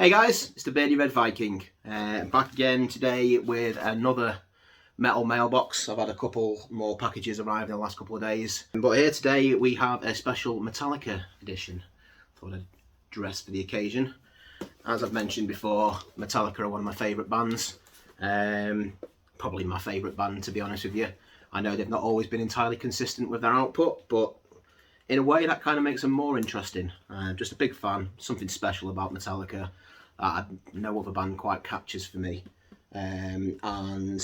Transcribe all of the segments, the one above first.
Hey guys, it's the Beardy Red Viking. Back again today with another metal mailbox. I've had a couple more packages arrive in the last couple of days. But here today we have a special Metallica edition. Thought I'd dress for the occasion. As I've mentioned before, Metallica are one of my favourite bands. Probably my favourite band, to be honest with you. I know they've not always been entirely consistent with their output, but in a way that kind of makes them more interesting. Just a big fan, something special about Metallica that no other band quite captures for me. And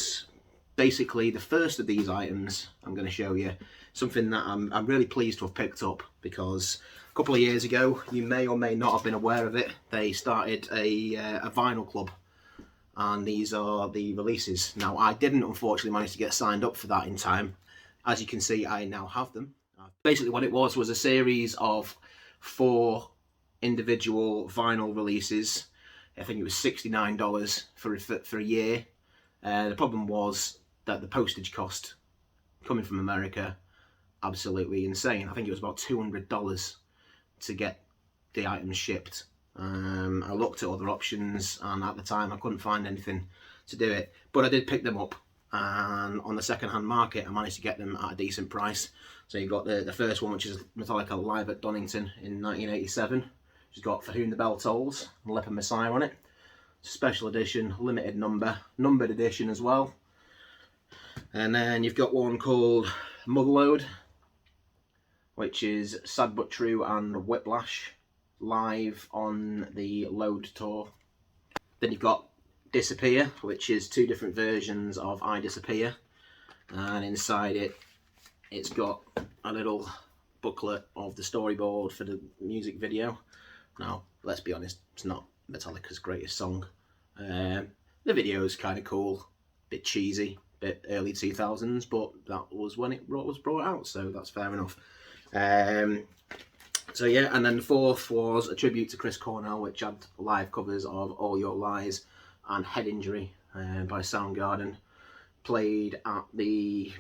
basically the first of these items I'm going to show you, something that I'm really pleased to have picked up, because a couple of years ago, you may or may not have been aware of it, they started a vinyl club, and these are the releases. Now I didn't unfortunately manage to get signed up for that in time. As you can see, I now have them. Basically what it was a series of 4 individual vinyl releases. I think it was $69 for a year. The problem was that the postage cost coming from America, absolutely insane. I think it was about $200 to get the items shipped. I looked at other options, and at the time I couldn't find anything to do it, but I did pick them up, and on the second-hand market I managed to get them at a decent price. So you've got the first one, which is Metallica Live at Donington in 1987. She's got For Whom the Bell Tolls and Leper Messiah on it. Special edition, limited numbered edition as well. And then you've got one called Motherload, which is Sad But True and Whiplash live on the Load tour. Then you've got Disappear, which is 2 different versions of I Disappear, and inside it's got a little booklet of the storyboard for the music video. Now, let's be honest, it's not Metallica's greatest song. The video is kind of cool, bit cheesy, bit early 2000s, but that was when it was brought out, so that's fair enough. So yeah, and then the fourth was a tribute to Chris Cornell, which had live covers of All Your Lies and Head Injury by Soundgarden, played at the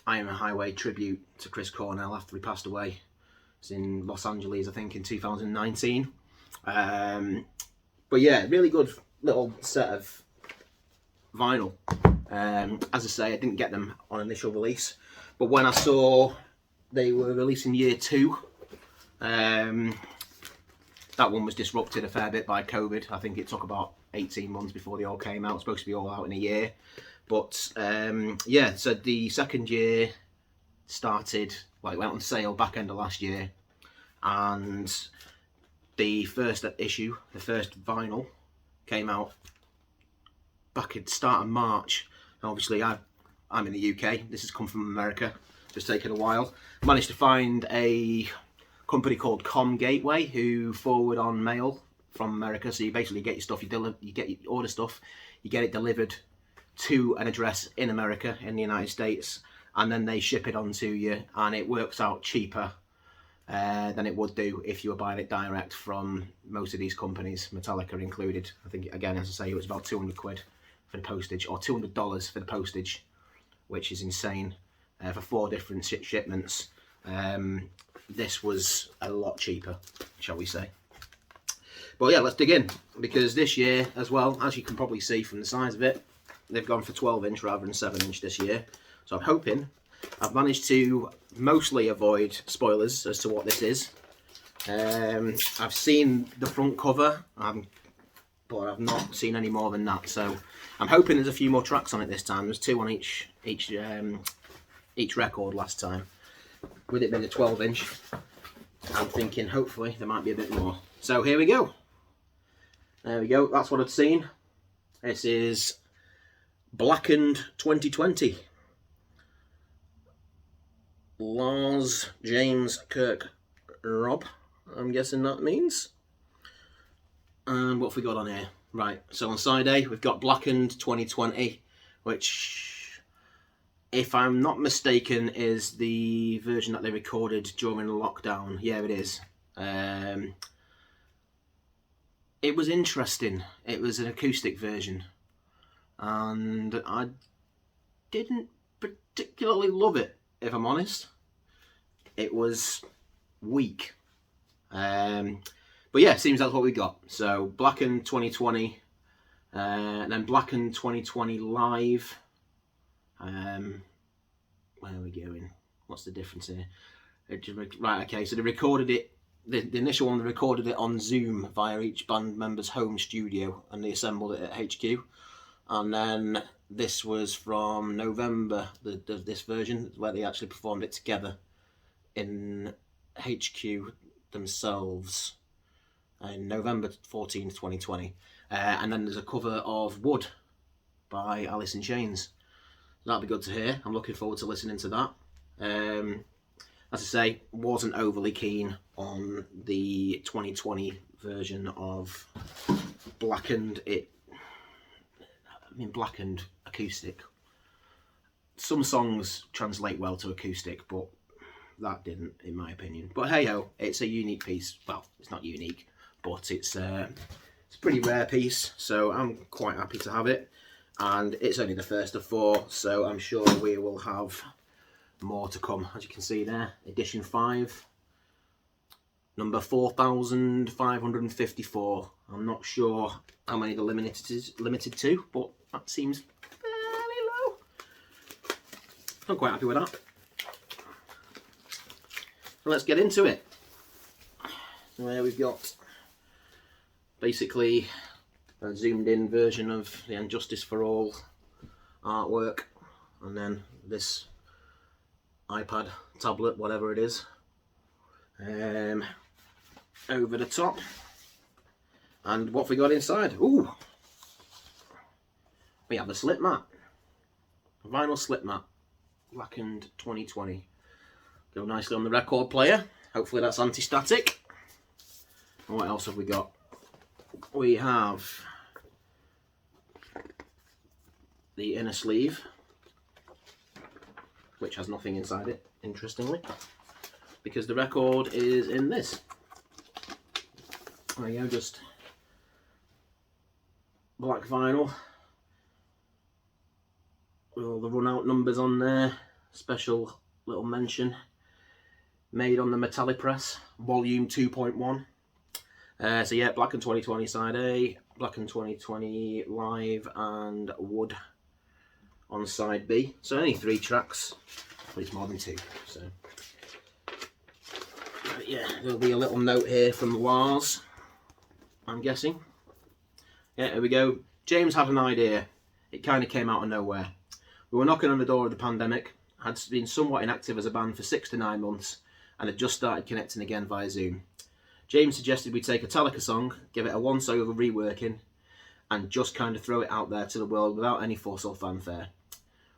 Iron Highway tribute to Chris Cornell after he passed away. It's in Los Angeles, I think, in 2019. But yeah, really good little set of vinyl. As I say, I didn't get them on initial release, but when I saw they were releasing year 2, that one was disrupted a fair bit by COVID. I think it took about 18 months before they all came out. It's supposed to be all out in a year. But yeah, so the second year started, well, it went on sale back end of last year, and the first issue, the first vinyl, came out back at the start of March. Obviously, I'm in the UK. This has come from America. Just taken a while. Managed to find a company called Com Gateway who forward on mail from America. So you basically get your stuff, you order stuff, you get it delivered to an address in America, in the United States, and then they ship it on to you, and it works out cheaper than it would do if you were buying it direct from most of these companies, Metallica included. I think, again, as I say, it was about 200 quid for the postage, or $200 for the postage, which is insane for 4 different shipments. This was a lot cheaper, shall we say. But yeah, let's dig in, because this year as well, as you can probably see from the size of it, they've gone for 12-inch rather than 7-inch this year. So I'm hoping I've managed to mostly avoid spoilers as to what this is. I've seen the front cover, but I've not seen any more than that. So I'm hoping there's a few more tracks on it this time. There's 2 on each record last time. With it being a 12-inch, I'm thinking hopefully there might be a bit more. So here we go. There we go. That's what I'd seen. This is Blackened 2020. Lars James Kirk Rob, I'm guessing that means. And what have we got on here? Right, so on side A we've got Blackened 2020, which, if I'm not mistaken, is the version that they recorded during lockdown. Yeah, it is. It was interesting. It was an acoustic version, and I didn't particularly love it, if I'm honest. It was weak. But yeah, seems that's what we got. So Blackened 2020, and then Blackened 2020 live. Where are we going? What's the difference here? Right, okay, so they recorded it, the initial one, they recorded it on Zoom via each band member's home studio, and they assembled it at HQ. And then this was from November, this version, where they actually performed it together in HQ themselves in November 14th, 2020. And then there's a cover of Wood by Alice in Chains. That'll be good to hear. I'm looking forward to listening to that. As I say, wasn't overly keen on the 2020 version of Blackened. Blackened acoustic. Some songs translate well to acoustic, but that didn't, in my opinion. But hey ho, it's a unique piece. Well, it's not unique, but it's a pretty rare piece, so I'm quite happy to have it. And it's only the first of 4, so I'm sure we will have more to come. As you can see there, edition 5, number 4,554. I'm not sure how many the limited to, but that seems fairly low. I'm quite happy with that. So let's get into it. So here we've got basically a zoomed in version of the Injustice for All artwork, and then this iPad, tablet, whatever it is, over the top. And what have we got inside? Ooh, we have a slip mat, a vinyl slip mat, Blackened 2020. Go nicely on the record player. Hopefully that's anti-static. And what else have we got? We have the inner sleeve, which has nothing inside it, interestingly, because the record is in this. There you go, just black vinyl with all the run out numbers on there. Special little mention, made on the Metallica press, volume 2.1. So yeah, Blackened 2020 side A, Blackened 2020 live, and Wood on side B. So only 3 tracks, but it's more than 2. So yeah, there'll be a little note here from Lars, I'm guessing. Yeah, here we go. James had an idea. It kind of came out of nowhere. We were knocking on the door of the pandemic, had been somewhat inactive as a band for 6 to 9 months, and had just started connecting again via Zoom. James suggested we take a Metallica song, give it a once-over reworking, and just kind of throw it out there to the world without any fuss or fanfare.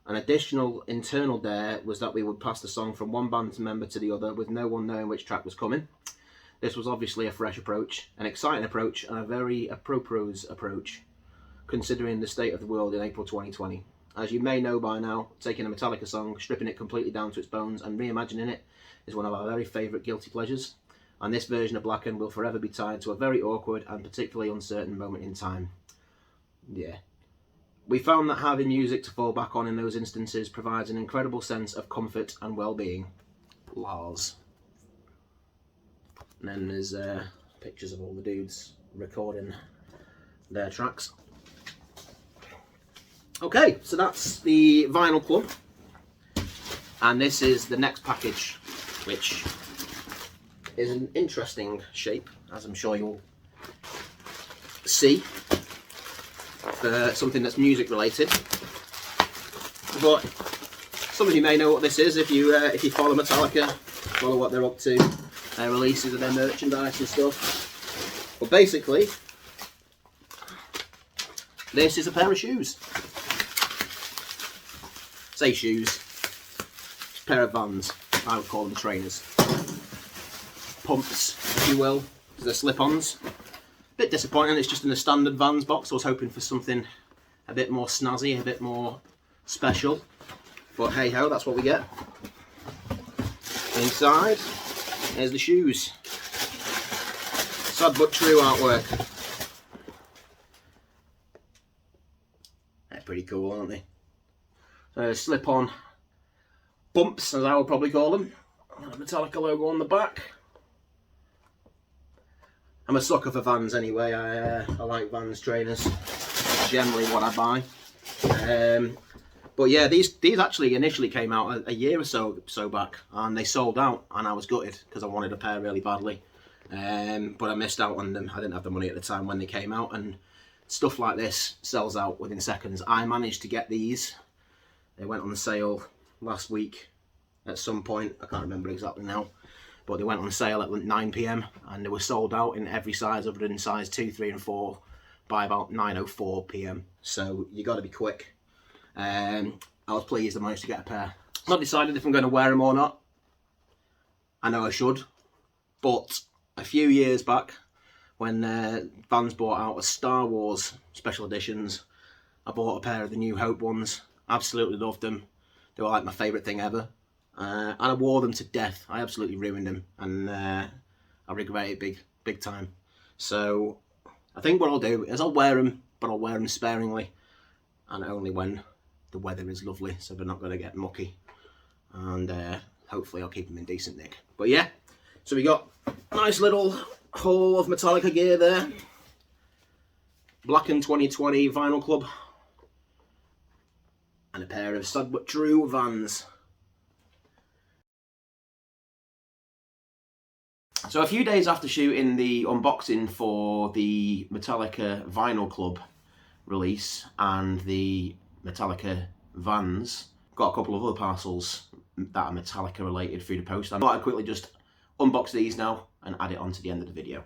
An additional internal dare was that we would pass the song from one band member to the other with no one knowing which track was coming. This was obviously a fresh approach, an exciting approach, and a very apropos approach, considering the state of the world in April 2020. As you may know by now, taking a Metallica song, stripping it completely down to its bones and reimagining it is one of our very favourite guilty pleasures, and this version of Blackened will forever be tied to a very awkward and particularly uncertain moment in time. Yeah. We found that having music to fall back on in those instances provides an incredible sense of comfort and well-being. Lars. And then there's pictures of all the dudes recording their tracks. Okay, so that's the Vinyl Club. And this is the next package, which is an interesting shape, as I'm sure you'll see, for something that's music related. But some of you may know what this is if you follow Metallica, follow what they're up to, their releases of their merchandise and stuff. But basically, this is a pair of shoes. Say shoes, it's a pair of Vans. I would call them trainers. Pumps, if you will, they're slip-ons. Bit disappointing, it's just in the standard Vans box. I was hoping for something a bit more snazzy, a bit more special. But hey ho, that's what we get. Inside, here's the shoes. Sad but true artwork. They're pretty cool, aren't they? So slip-on bumps, as I would probably call them. Metallica logo on the back. I'm a sucker for Vans anyway. I like Vans trainers. Generally what I buy. But yeah, these actually initially came out a year or so back, and they sold out, and I was gutted because I wanted a pair really badly. But I missed out on them. I didn't have the money at the time when they came out, and stuff like this sells out within seconds. I managed to get these. They went on sale last week at some point. I can't remember exactly now, but they went on sale at 9 PM and they were sold out in every size other than size 2, 3 and 4 by about 9:04 PM. So you got to be quick. I was pleased I managed to get a pair. Not decided if I'm going to wear them or not. I know I should, but a few years back when Vans bought out a Star Wars special editions, I bought a pair of the New Hope ones. Absolutely loved them. They were like my favourite thing ever. And I wore them to death. I absolutely ruined them, and I regret it big time. So I think what I'll do is I'll wear them, but I'll wear them sparingly, and only when the weather is lovely, so they're not going to get mucky. And hopefully I'll keep them in decent nick. But yeah, so we got a nice little haul of Metallica gear there. FUCKIN 2020 Vinyl Club. And a pair of sad but true Vans. So a few days after shooting the unboxing for the Metallica Vinyl Club release and the Metallica Vans, got a couple of other parcels that are Metallica related through the post. I thought I'd quickly just unbox these now and add it on to the end of the video.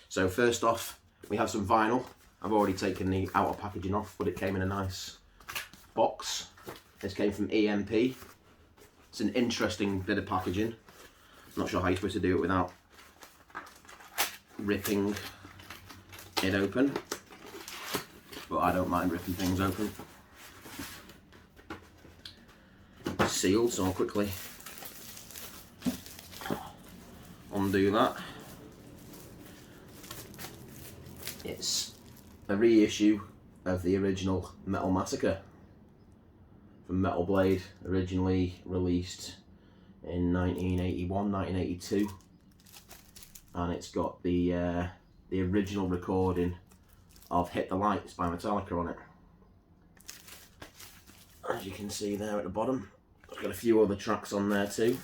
So first off, we have some vinyl. I've already taken the outer packaging off, but it came in a nice box. This came from EMP. It's an interesting bit of packaging. I'm not sure how you're supposed to do it without ripping it open, but I don't mind ripping things open. It's sealed, so I'll quickly undo that. It's a reissue of the original Metal Massacre from Metal Blade, originally released in 1981, 1982, and it's got the original recording of Hit the Lights by Metallica on it. As you can see there at the bottom, it's got a few other tracks on there too.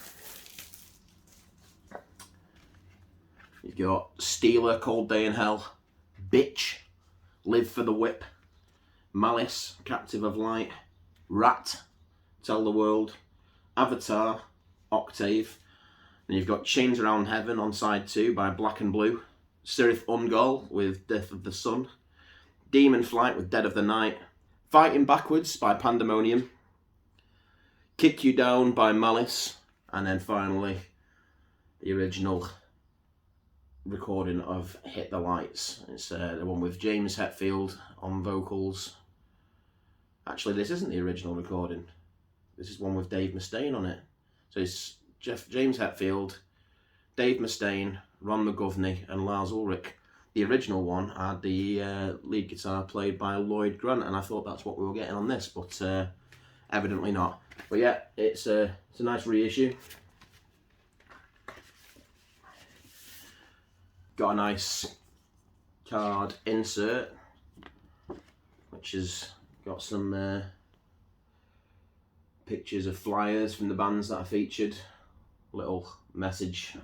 You've got Steeler, Cold Day in Hell, Bitch, Live for the Whip, Malice, Captive of Light, Rat, Tell the World, Avatar, Octave, and you've got Chains Around Heaven on side 2 by Black and Blue, Sirith Ungol with Death of the Sun, Demon Flight with Dead of the Night, Fighting Backwards by Pandemonium, Kick You Down by Malice, and then finally the original recording of Hit the Lights. It's the one with James Hetfield on vocals. Actually, this isn't the original recording. This is one with Dave Mustaine on it. So it's James Hetfield, Dave Mustaine, Ron McGovney and Lars Ulrich. The original one had the lead guitar played by Lloyd Grant, and I thought that's what we were getting on this, but evidently not. But yeah, it's a nice reissue. Got a nice card insert, which has got some pictures of flyers from the bands that I featured, little message,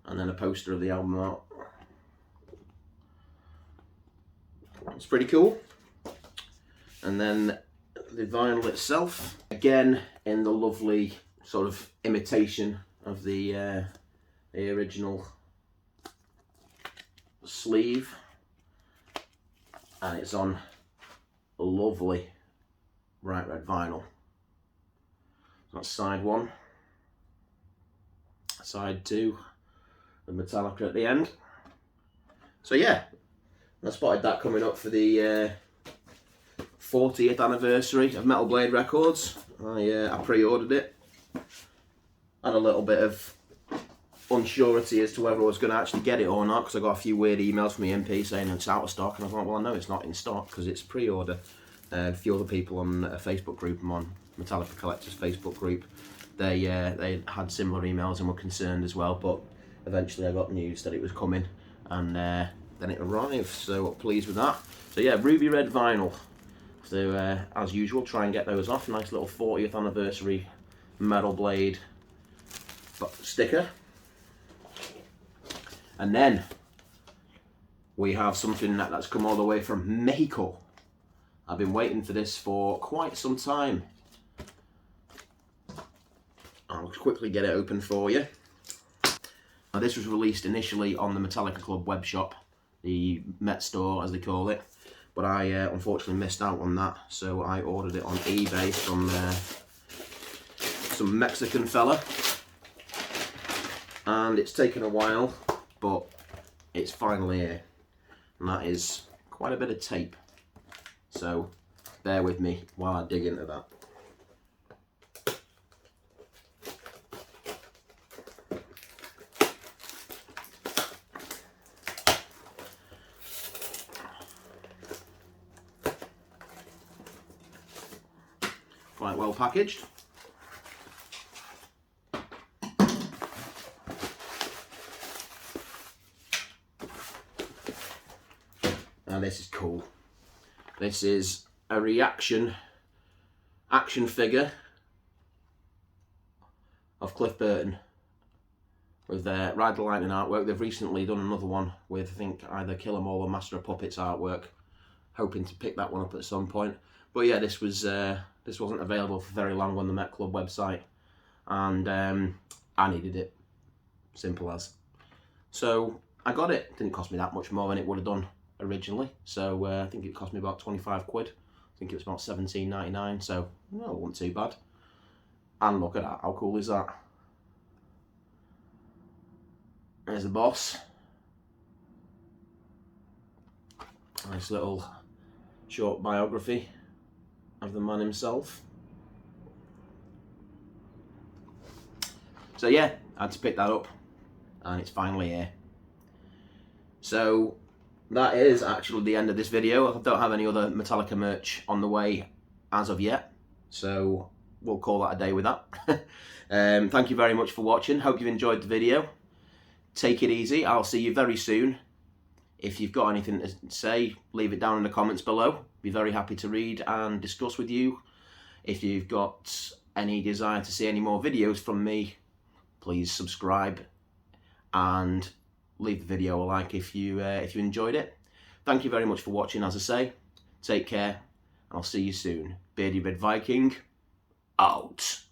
and then a poster of the album art. It's pretty cool. And then the vinyl itself, again in the lovely sort of imitation of the original sleeve, and it's on a lovely bright red vinyl. That's side 1, side 2, and Metallica at the end. So yeah, I spotted that coming up for the 40th anniversary of Metal Blade Records. I pre-ordered it. Had a little bit of unsurety as to whether I was going to actually get it or not, because I got a few weird emails from the MP saying it's out of stock, and I thought, well, no, it's not in stock because it's pre-order. A few other people on a Facebook group I'm on, Metallica Collectors Facebook group, they had similar emails and were concerned as well, but eventually I got news that it was coming, and then it arrived, so pleased with that. So yeah, ruby red vinyl. So as usual, try and get those off. Nice little 40th anniversary metal blade sticker. And then we have something that's come all the way from Mexico. I've been waiting for this for quite some time. I'll quickly get it open for you. Now, this was released initially on the Metallica Club web shop, the Met store as they call it, but I unfortunately missed out on that, so I ordered it on eBay from some Mexican fella, and it's taken a while, but it's finally here, and that is quite a bit of tape, so bear with me while I dig into that. Quite well packaged. And this is cool. This is a action figure of Cliff Burton with their Ride the Lightning artwork. They've recently done another one with, I think, either Kill 'Em All or Master of Puppets artwork. Hoping to pick that one up at some point. But yeah, this wasn't available for very long on the Met Club website, and I needed it. Simple as. So I got it. Didn't cost me that much more than it would have done originally. So I think it cost me about 25 quid. I think it was about 17.99. So no, it wasn't too bad. And look at that. How cool is that? There's the boss. Nice little short biography of the man himself. So yeah, I had to pick that up, and it's finally here. So that is actually the end of this video. I don't have any other Metallica merch on the way as of yet, so we'll call that a day with that. Thank you very much for watching. Hope you've enjoyed the video. Take it easy. I'll see you very soon. If you've got anything to say, leave it down in the comments below. Be very happy to read and discuss with you. If you've got any desire to see any more videos from me, please subscribe and leave the video a like if you enjoyed it. Thank you very much for watching, as I say. Take care, and I'll see you soon. Beardy Red Viking, out.